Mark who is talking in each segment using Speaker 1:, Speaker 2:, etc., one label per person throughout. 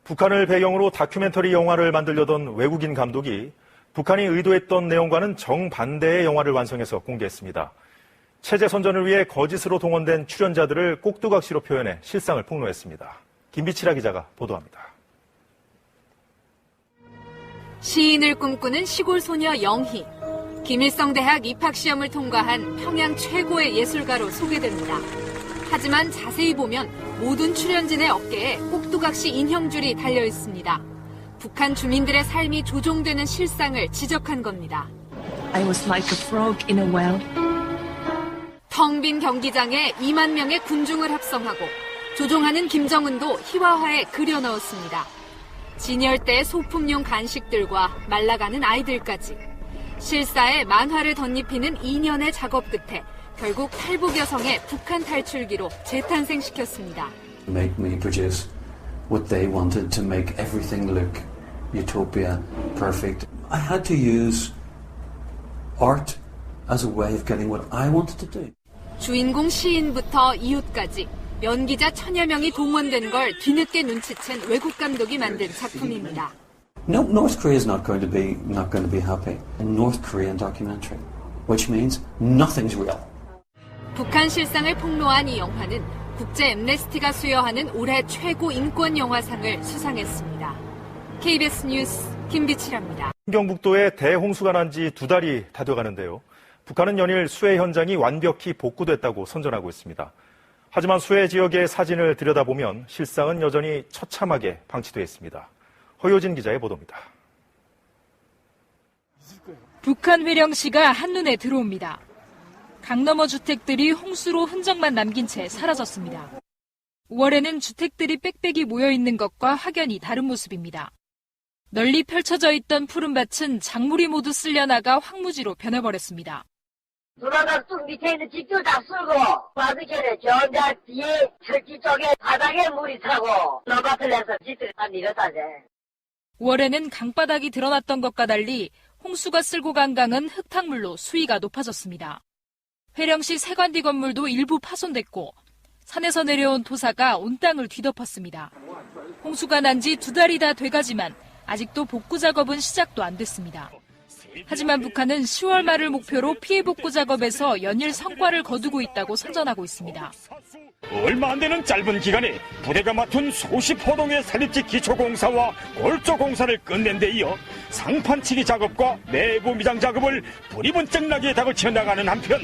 Speaker 1: 북한을 배경으로 다큐멘터리 영화를 만들려던 외국인 감독이 북한이 의도했던 내용과는 정반대의 영화를 완성해서 공개했습니다. 체제 선전을 위해 거짓으로 동원된 출연자들을 꼭두각시로 표현해 실상을 폭로했습니다. 김비치라 기자가 보도합니다.
Speaker 2: 시인을 꿈꾸는 시골 소녀 영희. 김일성 대학 입학시험을 통과한 평양 최고의 예술가로 소개됩니다. 하지만 자세히 보면 모든 출연진의 어깨에 꼭두각시 인형줄이 달려 있습니다. 북한 주민들의 삶이 조종되는 실상을 지적한 겁니다.
Speaker 3: I was like a frog in a well.
Speaker 2: 텅 빈 경기장에 2만 명의 군중을 합성하고 조종하는 김정은도 희화화에 그려 넣었습니다. 진열대 소품용 간식들과 말라가는 아이들까지 실사에 만화를 덧입히는 2년의 작업 끝에 결국 탈북 여성의 북한 탈출기로 재탄생시켰습니다.
Speaker 4: Make me produce what they wanted to make everything look utopia, perfect. I had to use art as a way of getting what I wanted to do.
Speaker 2: 주인공 시인부터 이웃까지 연기자 1000여 명이 동원된 걸 뒤늦게 눈치챈 외국 감독이 만든 작품입니다.
Speaker 4: No, North Korea is not going to be happy. A North Korean documentary, which means nothing's real.
Speaker 2: 북한 실상을 폭로한 이 영화는 국제 엠네스티가 수여하는 올해 최고 인권 영화상을 수상했습니다. KBS 뉴스 김비치라입니다.
Speaker 1: 경북도에 대홍수가 난 지 2달이 다 돼가는데요. 북한은 연일 수해 현장이 완벽히 복구됐다고 선전하고 있습니다. 하지만 수해 지역의 사진을 들여다보면 실상은 여전히 처참하게 방치되어 있습니다. 허효진 기자의 보도입니다.
Speaker 5: 북한 회령시가 한눈에 들어옵니다. 강 너머 주택들이 홍수로 흔적만 남긴 채 사라졌습니다. 5월에는 주택들이 빽빽이 모여있는 것과 확연히 다른 모습입니다. 널리 펼쳐져 있던 푸른밭은 작물이 모두 쓸려나가 황무지로 변해버렸습니다.
Speaker 6: 누나가 쑥 밑에 있는 집도 다 쓸고 바둑에는 전자 뒤에 철지 쪽에 바닥에 물이 차고 너밭을 내서 집들이 다 밀었다제.
Speaker 5: 5월에는 강바닥이 드러났던 것과 달리 홍수가 쓸고 간 강은 흙탕물로 수위가 높아졌습니다. 회령시 세관디 건물도 일부 파손됐고 산에서 내려온 토사가 온 땅을 뒤덮었습니다. 홍수가 난 지 2달이 다 돼가지만 아직도 복구 작업은 시작도 안 됐습니다. 하지만 북한은 10월 말을 목표로 피해 복구 작업에서 연일 성과를 거두고 있다고 선전하고 있습니다.
Speaker 7: 얼마 안 되는 짧은 기간에 부대가 맡은 수십 호동의 산립지 기초공사와 골조공사를 끝낸 데 이어 상판치기 작업과 내부 미장 작업을 불이 번쩍나게 닭을 치어나가는 한편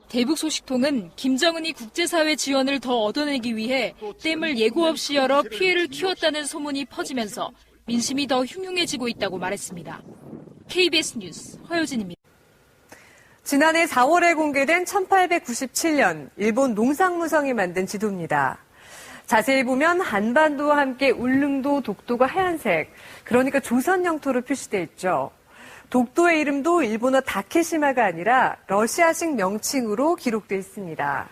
Speaker 5: 대북 소식통은 김정은이 국제사회 지원을 더 얻어내기 위해 댐을 예고 없이 열어 피해를 키웠다는 소문이 퍼지면서 민심이 더 흉흉해지고 있다고 말했습니다. KBS 뉴스 허효진입니다.
Speaker 8: 지난해 4월에 공개된 1897년 일본 농상무성이 만든 지도입니다. 자세히 보면 한반도와 함께 울릉도, 독도가 하얀색, 그러니까 조선 영토로 표시되어 있죠. 독도의 이름도 일본어 다케시마가 아니라 러시아식 명칭으로 기록되어 있습니다.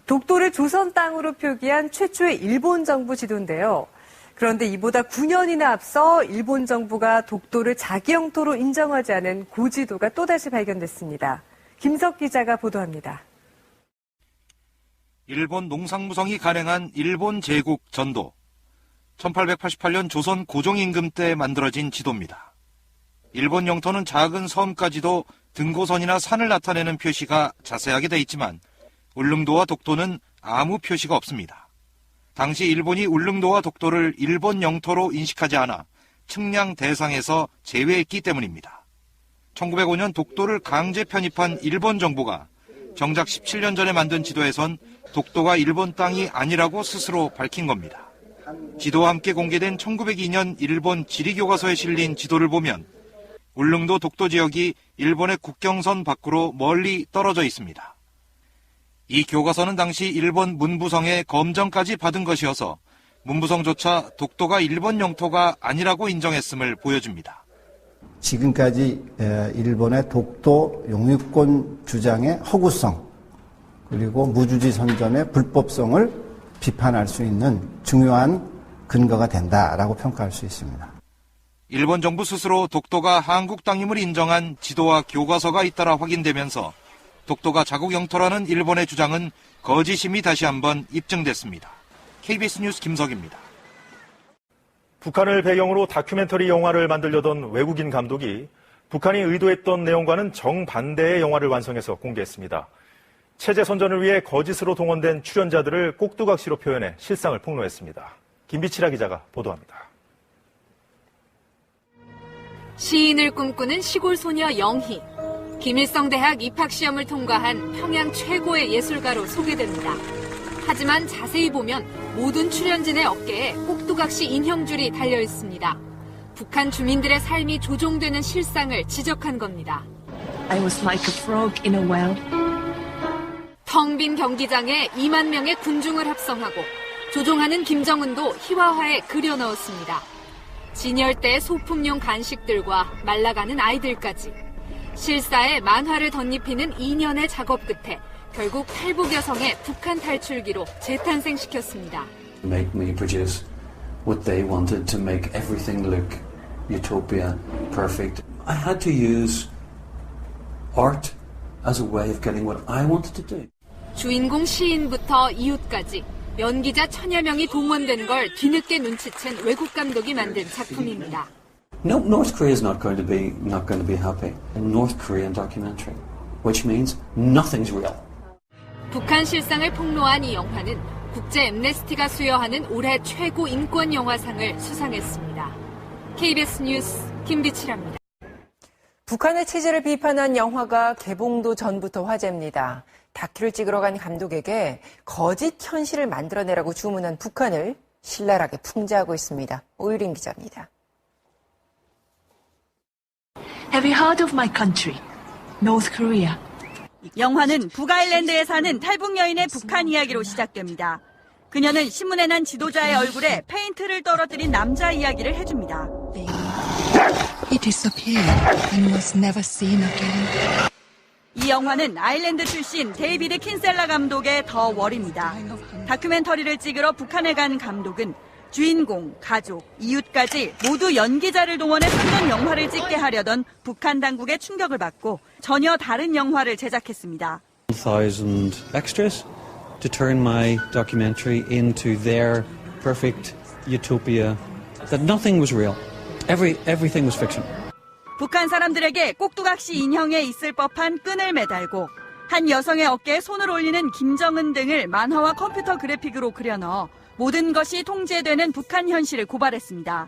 Speaker 8: 독도를 조선 땅으로 표기한 최초의 일본 정부 지도인데요. 그런데 이보다 9년이나 앞서 일본 정부가 독도를 자기 영토로 인정하지 않은 고지도가 또다시 발견됐습니다. 김석 기자가 보도합니다.
Speaker 9: 일본 농상무성이 간행한 일본 제국 전도. 1888년 조선 고종임금 때 만들어진 지도입니다. 일본 영토는 작은 섬까지도 등고선이나 산을 나타내는 표시가 자세하게 돼 있지만 울릉도와 독도는 아무 표시가 없습니다. 당시 일본이 울릉도와 독도를 일본 영토로 인식하지 않아 측량 대상에서 제외했기 때문입니다. 1905년 독도를 강제 편입한 일본 정부가 정작 17년 전에 만든 지도에선 독도가 일본 땅이 아니라고 스스로 밝힌 겁니다. 지도와 함께 공개된 1902년 일본 지리교과서에 실린 지도를 보면 울릉도 독도 지역이 일본의 국경선 밖으로 멀리 떨어져 있습니다. 이 교과서는 당시 일본 문부성의 검정까지 받은 것이어서 문부성조차 독도가 일본 영토가 아니라고 인정했음을 보여줍니다.
Speaker 10: 지금까지 일본의 독도 영유권 주장의 허구성 그리고 무주지 선전의 불법성을 비판할 수 있는 중요한 근거가 된다라고 평가할 수 있습니다.
Speaker 9: 일본 정부 스스로 독도가 한국 땅임을 인정한 지도와 교과서가 잇따라 확인되면서 독도가 자국 영토라는 일본의 주장은 거짓임이 다시 한번 입증됐습니다. KBS 뉴스 김석입니다.
Speaker 1: 북한을 배경으로 다큐멘터리 영화를 만들려던 외국인 감독이 북한이 의도했던 내용과는 정반대의 영화를 완성해서 공개했습니다. 체제 선전을 위해 거짓으로 동원된 출연자들을 꼭두각시로 표현해 실상을 폭로했습니다. 김비치라 기자가 보도합니다.
Speaker 2: 시인을 꿈꾸는 시골 소녀 영희. 김일성 대학 입학시험을 통과한 평양 최고의 예술가로 소개됩니다. 하지만 자세히 보면 모든 출연진의 어깨에 꼭두각시 인형줄이 달려 있습니다. 북한 주민들의 삶이 조종되는 실상을 지적한 겁니다.
Speaker 3: I was like a frog in a well.
Speaker 2: 텅 빈 경기장에 2만 명의 군중을 합성하고 조종하는 김정은도 희화화에 그려 넣었습니다. 진열대 소품용 간식들과 말라가는 아이들까지 실사에 만화를 덧입히는 2년의 작업 끝에 결국 탈북 여성의 북한 탈출기로 재탄생시켰습니다.
Speaker 4: Make me produce what they wanted to make everything look utopia, perfect. I had to use art as a way of getting what I wanted to do.
Speaker 2: 주인공 시인부터 이웃까지 연기자 1000여 명이 동원된 걸 뒤늦게 눈치챈 외국 감독이 만든 작품입니다.
Speaker 4: No, North Korea is not going to be happy. A North Korean documentary, which means nothing's real.
Speaker 2: 북한 실상을 폭로한 이 영화는 국제 엠네스티가 수여하는 올해 최고 인권 영화상을 수상했습니다. KBS 뉴스 김비치라입니다.
Speaker 11: 북한의 체제를 비판한 영화가 개봉도 전부터 화제입니다. 다큐를 찍으러 간 감독에게 거짓 현실을 만들어내라고 주문한 북한을 신랄하게 풍자하고 있습니다. 오유린 기자입니다.
Speaker 3: Have you heard of my country, North Korea?
Speaker 12: 영화는 북아일랜드에 사는 탈북 여인의 북한 이야기로 시작됩니다. 그녀는 신문에 난 지도자의 얼굴에 페인트를 떨어뜨린 남자 이야기를 해줍니다.
Speaker 13: He disappeared and was never seen again.
Speaker 12: 이 영화는 아일랜드 출신 데이비드 킨셀라 감독의 더 월입니다. 다큐멘터리를 찍으러 북한에 간 감독은 주인공, 가족, 이웃까지 모두 연기자를 동원해 선전 영화를 찍게 하려던 북한 당국의 충격을 받고 전혀 다른 영화를 제작했습니다.
Speaker 4: 1,000 extras to turn my documentary into their perfect utopia that nothing was real. Everything was fiction.
Speaker 12: 북한 사람들에게 꼭두각시 인형에 있을 법한 끈을 매달고 한 여성의 어깨에 손을 올리는 김정은 등을 만화와 컴퓨터 그래픽으로 그려넣어 모든 것이 통제되는 북한 현실을 고발했습니다.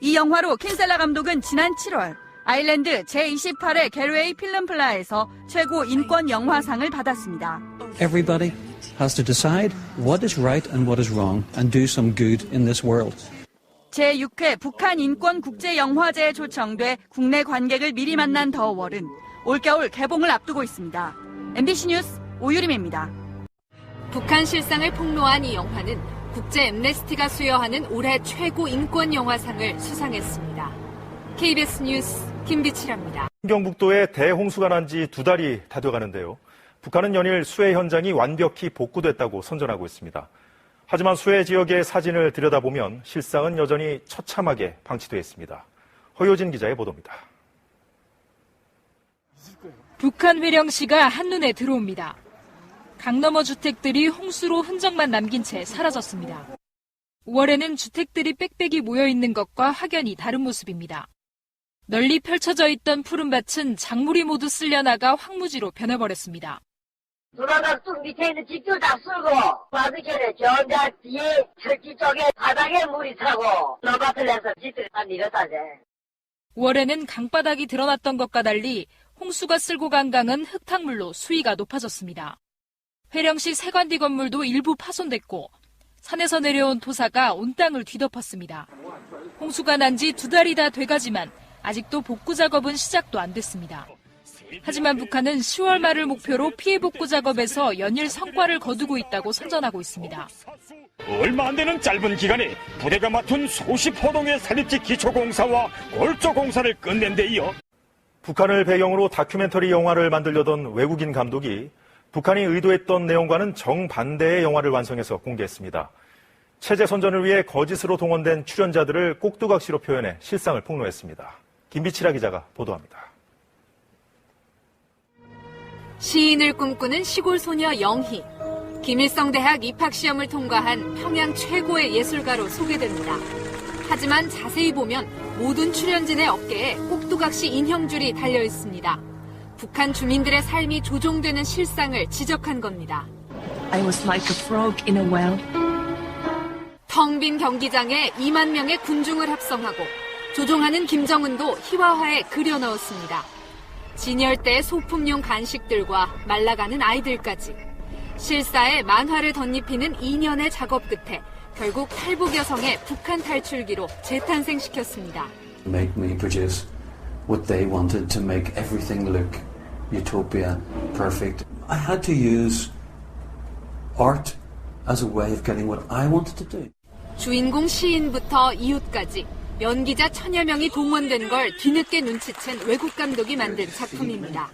Speaker 12: 이 영화로 킨셀라 감독은 지난 7월 아일랜드 제28회 갤웨이 필름플라에서 최고 인권 영화상을 받았습니다.
Speaker 4: Everybody has to decide what is right and what is wrong and do some good in this world.
Speaker 12: 제6회 북한 인권 국제영화제에 초청돼 국내 관객을 미리 만난 더 월은 올겨울 개봉을 앞두고 있습니다. MBC 뉴스 오유림입니다.
Speaker 2: 북한 실상을 폭로한 이 영화는 국제 엠네스티가 수여하는 올해 최고 인권 영화상을 수상했습니다. KBS 뉴스 김비치라입니다.
Speaker 1: 경북도에 대홍수가 난 지 2달이 다 돼가는데요. 북한은 연일 수해 현장이 완벽히 복구됐다고 선전하고 있습니다. 하지만 수해 지역의 사진을 들여다보면 실상은 여전히 처참하게 방치되어 있습니다. 허효진 기자의 보도입니다.
Speaker 5: 북한 회령시가 한눈에 들어옵니다. 강 너머 주택들이 홍수로 흔적만 남긴 채 사라졌습니다. 5월에는 주택들이 빽빽이 모여있는 것과 확연히 다른 모습입니다. 널리 펼쳐져 있던 푸른밭은 작물이 모두 쓸려나가 황무지로 변해버렸습니다.
Speaker 6: 누나닭 밑에 있는 집도 다 쓸고 바둑에는 전자 뒤에 철지 쪽에 바닥에 물이 차고 논밭을 내서 집들이 다 밀었다제.
Speaker 5: 5월에는 강바닥이 드러났던 것과 달리 홍수가 쓸고 간 강은 흙탕물로 수위가 높아졌습니다. 회령시 세관디 건물도 일부 파손됐고 산에서 내려온 토사가 온 땅을 뒤덮었습니다. 홍수가 난 지 2달이 다 돼가지만 아직도 복구 작업은 시작도 안 됐습니다. 하지만 북한은 10월 말을 목표로 피해 복구 작업에서 연일 성과를 거두고 있다고 선전하고 있습니다.
Speaker 7: 얼마 안 되는 짧은 기간에 부대가 맡은 수십 호동의 산립지 기초공사와 골조공사를 끝낸 데 이어
Speaker 1: 북한을 배경으로 다큐멘터리 영화를 만들려던 외국인 감독이 북한이 의도했던 내용과는 정반대의 영화를 완성해서 공개했습니다. 체제 선전을 위해 거짓으로 동원된 출연자들을 꼭두각시로 표현해 실상을 폭로했습니다. 김비치라 기자가 보도합니다.
Speaker 2: 시인을 꿈꾸는 시골 소녀 영희. 김일성 대학 입학시험을 통과한 평양 최고의 예술가로 소개됩니다. 하지만 자세히 보면 모든 출연진의 어깨에 꼭두각시 인형줄이 달려 있습니다. 북한 주민들의 삶이 조종되는 실상을 지적한 겁니다.
Speaker 3: I was like a frog in a well.
Speaker 2: 텅 빈 경기장에 2만 명의 군중을 합성하고 조종하는 김정은도 희화화에 그려 넣었습니다. 진열대의 소품용 간식들과 말라가는 아이들까지 실사에 만화를 덧입히는 2년의 작업 끝에 결국 탈북 여성의 북한 탈출기로 재탄생시켰습니다.
Speaker 4: Make me produce what they wanted to make everything look utopia, perfect. I had to use art as a way of getting what I wanted to do.
Speaker 2: 주인공 시인부터 이웃까지 연기자 1000여 명이 동원된 걸 뒤늦게 눈치챈 외국 감독이 만든 작품입니다.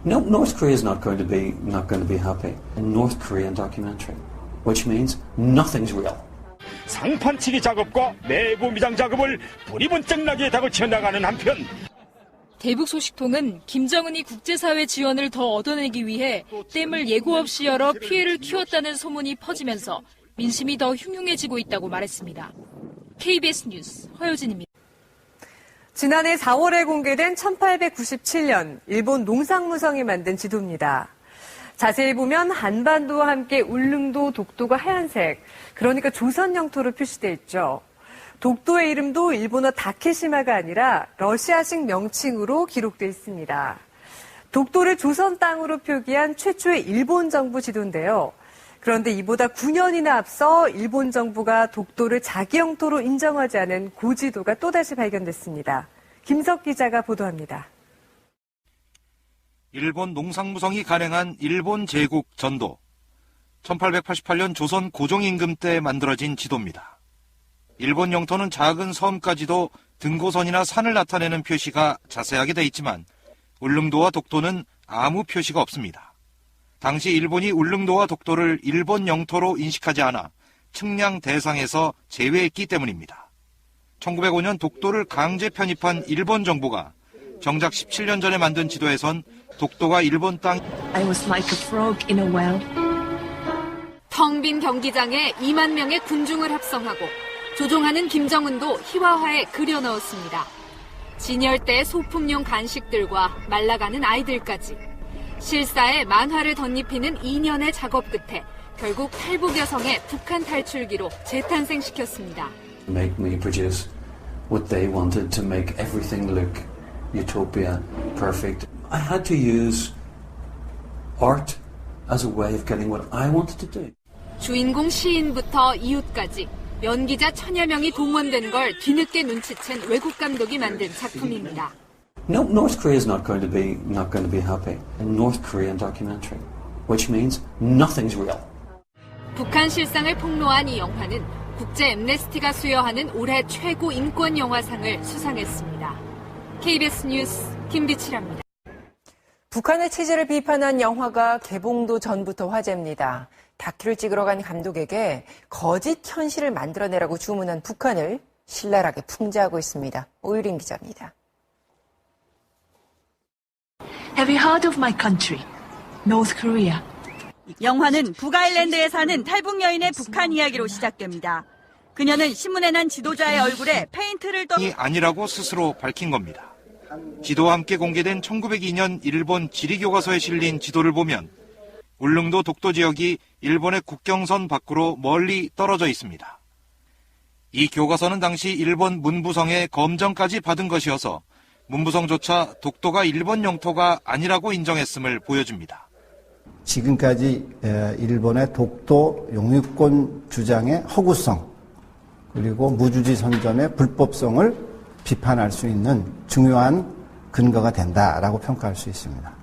Speaker 4: No, North Korea is not going to be happy. A North Korean documentary, which means nothing's real.
Speaker 7: 상판치기 작업과 내부 미장 작업을 불이 번쩍 나게 다그쳐 나가는 한편
Speaker 5: 대북 소식통은 김정은이 국제사회 지원을 더 얻어내기 위해 댐을 예고 없이 열어 피해를 키웠다는 소문이 퍼지면서 민심이 더 흉흉해지고 있다고 말했습니다. KBS 뉴스 허효진입니다.
Speaker 8: 지난해 4월에 공개된 1897년 일본 농상무성이 만든 지도입니다. 자세히 보면 한반도와 함께 울릉도, 독도가 하얀색, 그러니까 조선 영토로 표시되어 있죠. 독도의 이름도 일본어 다케시마가 아니라 러시아식 명칭으로 기록되어 있습니다. 독도를 조선 땅으로 표기한 최초의 일본 정부 지도인데요. 그런데 이보다 9년이나 앞서 일본 정부가 독도를 자기 영토로 인정하지 않은 고지도가 또다시 발견됐습니다. 김석 기자가 보도합니다.
Speaker 9: 일본 농상무성이 간행한 일본 제국 전도. 1888년 조선 고종임금 때 만들어진 지도입니다. 일본 영토는 작은 섬까지도 등고선이나 산을 나타내는 표시가 자세하게 돼 있지만 울릉도와 독도는 아무 표시가 없습니다. 당시 일본이 울릉도와 독도를 일본 영토로 인식하지 않아 측량 대상에서 제외했기 때문입니다. 1905년 독도를 강제 편입한 일본 정부가 정작 17년 전에 만든 지도에선 독도가 일본 땅
Speaker 3: I was like a frog in a well.
Speaker 2: 텅 빈 경기장에 2만 명의 군중을 합성하고 조종하는 김정은도 희화화에 그려 넣었습니다. 진열대의 소품용 간식들과 말라가는 아이들까지 실사에 만화를 덧입히는 2년의 작업 끝에 결국 탈북 여성의 북한 탈출기로 재탄생시켰습니다.
Speaker 4: Make me produce what they wanted to make everything look utopia, perfect. I had to use art as a way of getting what I wanted to do.
Speaker 2: 주인공 시인부터 이웃까지 연기자 1000여 명이 동원된 걸 뒤늦게 눈치챈 외국 감독이 만든 작품입니다.
Speaker 4: No, North Korea is not going to be happy. A North Korean documentary, which means nothing's real.
Speaker 2: 북한 실상을 폭로한 이 영화는 국제 엠네스티가 수여하는 올해 최고 인권 영화상을 수상했습니다. KBS 뉴스 김비치라입니다.
Speaker 11: 북한의 체제를 비판한 영화가 개봉도 전부터 화제입니다. 다큐를 찍으러 간 감독에게 거짓 현실을 만들어내라고 주문한 북한을 신랄하게 풍자하고 있습니다. 오유린 기자입니다.
Speaker 3: Have you heard of my country, North Korea?
Speaker 12: 영화는 북아일랜드에 사는 탈북 여인의 북한 이야기로 시작됩니다. 그녀는 신문에 난 지도자의 얼굴에 페인트를
Speaker 9: 아니라고 스스로 밝힌 겁니다. 지도와 함께 공개된 1902년 일본 지리교과서에 실린 지도를 보면 울릉도 독도 지역이 일본의 국경선 밖으로 멀리 떨어져 있습니다. 이 교과서는 당시 일본 문부성의 검정까지 받은 것이어서 문부성조차 독도가 일본 영토가 아니라고 인정했음을 보여줍니다.
Speaker 10: 지금까지 일본의 독도 용유권 주장의 허구성 그리고 무주지 선전의 불법성을 비판할 수 있는 중요한 근거가 된다라고 평가할 수 있습니다.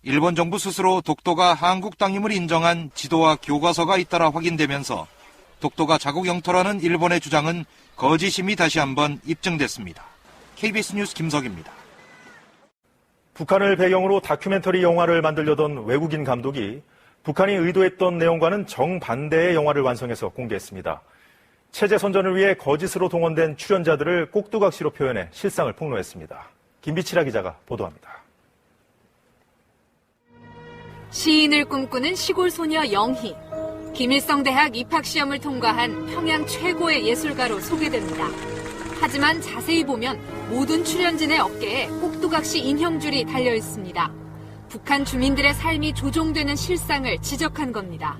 Speaker 9: 일본 정부 스스로 독도가 한국 땅임을 인정한 지도와 교과서가 잇따라 확인되면서 독도가 자국 영토라는 일본의 주장은 거짓임이 다시 한번 입증됐습니다. KBS 뉴스 김석입니다.
Speaker 1: 북한을 배경으로 다큐멘터리 영화를 만들려던 외국인 감독이 북한이 의도했던 내용과는 정반대의 영화를 완성해서 공개했습니다. 체제 선전을 위해 거짓으로 동원된 출연자들을 꼭두각시로 표현해 실상을 폭로했습니다. 김비치라 기자가 보도합니다.
Speaker 2: 시인을 꿈꾸는 시골 소녀 영희. 김일성 대학 입학시험을 통과한 평양 최고의 예술가로 소개됩니다. 하지만 자세히 보면 모든 출연진의 어깨에 꼭두각시 인형줄이 달려 있습니다. 북한 주민들의 삶이 조종되는 실상을 지적한 겁니다.